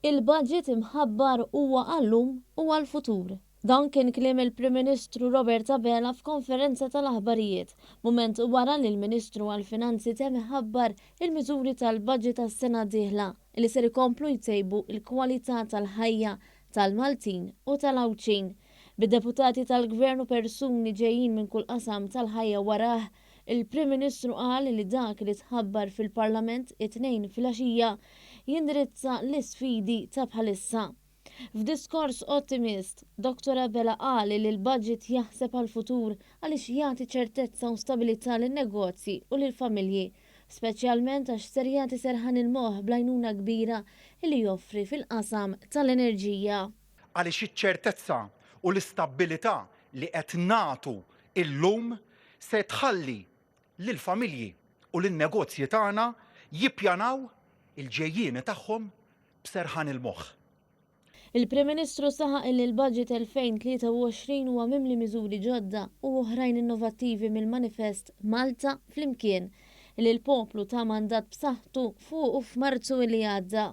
Il-budget imħabbar huwa għallum u għall-futur. Dan kien kliem il-Prim Ministru Robert Abela f'konferenza tal-aħbarijiet, mument wara li l-Ministru għall-Finanzi tem iħabbar il-miżuri tal-budget tas-sena d-dieħla li ser ikomplu jtejbu il-kwalità tal-ħajja tal-Maltin u tal-Awċin. Bid-deputati tal-Gvern u persuni ġejjin minn kull qasam tal-ħajja warah, il-Prim Ministru qal li dak li tħabbar fil-Parlament it-tnejn fil-għaxija jindirizza l-isfidi ta' bħalissa. F'diskors ottimist, Dr. Abela qal li l-budget jaħseb għal-futur għaliex jagħti ċertezza u stabilità lin-negozji u lill-familji, speċjalment għax ser jagħti serħan il-moħħ bl-għajnuna kbira li joffri fil-qasam tal-enerġija. Għaliex iċ-ċertezza u l-istabilità li qed nagħtu illum se tħalli lill-familji u lin-negozji tagħna jippjanaw il-ġejjieni tagħhom b'serħan il-moħħ. Il-Prim Ministru saħaq li l-budget 2023 huwa mimli miżuri ġodda u oħrajn innovattivi mill-manifest Malta flimkien li l-poplu ta' mandat b'saħħtu fuq u f'Marzu li għadda.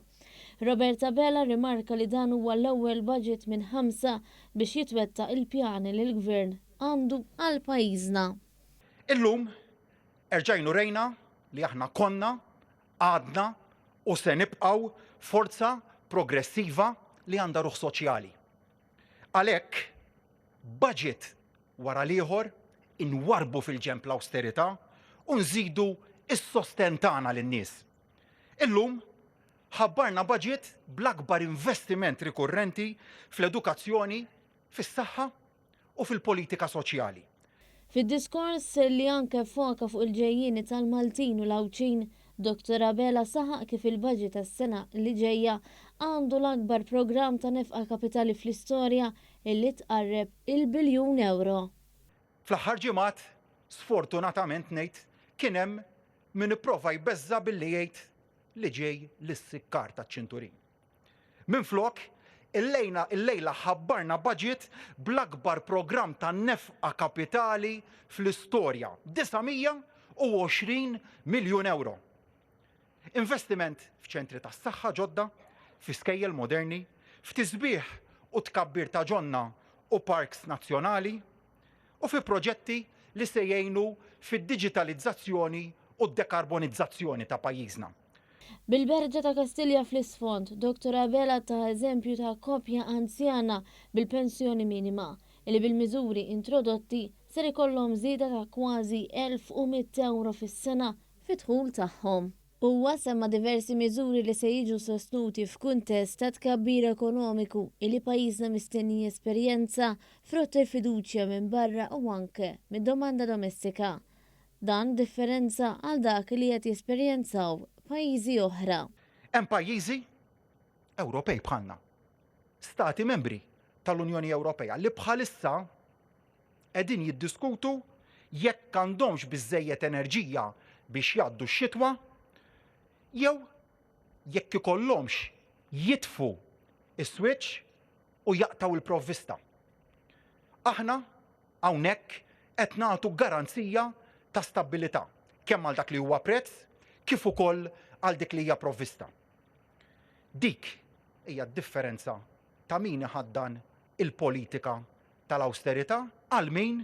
Robert Abela rimarka li dan huwa l-ewwel budget minn 5 biex jitwettaq il-pjani li l-Gvern għandu għal pajjiżna. Illum erġajnu rejna li aħna konna, għadna u se nibqgħu forza progressiva li għandha ruħ soċjali. Għalhekk budget wara l-ieħor inwarbu fil-ġemp l-awsterità u nżidu is-sosten tagħna lin-nies. Illum ħabbarna budget bl-akbar investiment rikurrenti fl-edukazzjoni, fis-saħħa u fil-politika soċjali. Fid-diskors li anke foka fuq il-ġejjieni tal-Maltin u l-Awċin, Dr. Abela saħaq kif il-budget tas-sena li ġejja għandu l-akbar programm ta' nefqa kapitali fl-istorja illi tqarreb il-biljun euro. Fl-aħħar ġimgħat, sfortunatament ngħid, kien hemm min ipprova jbeżża billi jgħid li ġej lis-sikkar taċ-ċinturin. Minflok, illejla ħabbarna budget bl-akbar programm ta' nefqa kapitali fl-istorja, 920 miljun euro. Investiment f'ċentri tas-saħħa ġodda, f'iskejjel moderni, f'tisbieħ u tkabbir ta' ġonna u parks nazzjonali u fi proġetti li se jgħinu fid-diġitalizzazzjoni u d-dekarbonizzazzjoni ta' pajjiżna. Bil-Berġa ta' Kastilja fl-isfond, Dr. Abela ta' eżempju ta' koppja anzjana bil-pensjoni minima li bil-miżuri introdotti ser ikollhom żieda ta' kważi 1100 euro fis-sena fit-dħul tagħhom. Huwa semma diversi miżuri li se jiġu sostnuti f'kuntest ta' tkabbir ekonomiku li pajjiżna mistenni esperjenza frott il-fiduċja minn barra u anke mid-domanda domestika. Dan differenza għal dak li qed jesperjenzaw pajjiżi oħra. Hemm pajjiżi Ewropej bħalna, stati membri tal-Unjoni Ewropea li bħalissa qegħdin jiddiskutu jekk għandhomx biżżejjed enerġija biex jgħaddu x-xitwa jew jekk ikollhomx jitfu is-switch u jaqtaw il-provvista. Aħna hawnhekk qed nagħtu garanzija ta' stabbilità kemm għal dak li huwa prezz kif ukoll għal dik li hija provvista. Dik hija d-differenza ta' min iħaddan il-politika tal-awsterità għal min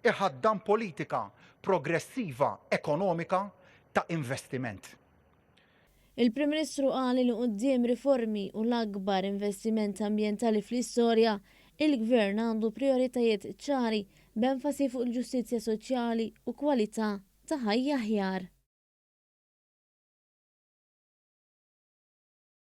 iħaddan politika progressiva ekonomika ta' investiment. Il-Prim Ministru qal li quddiem riformi u l-akbar investiment ambjentali fl-istorja, il-Gvern għandu prioritajiet ċari b'enfasi fuq il-ġustizzja soċjali u kwalità ta' ħajja aħjar.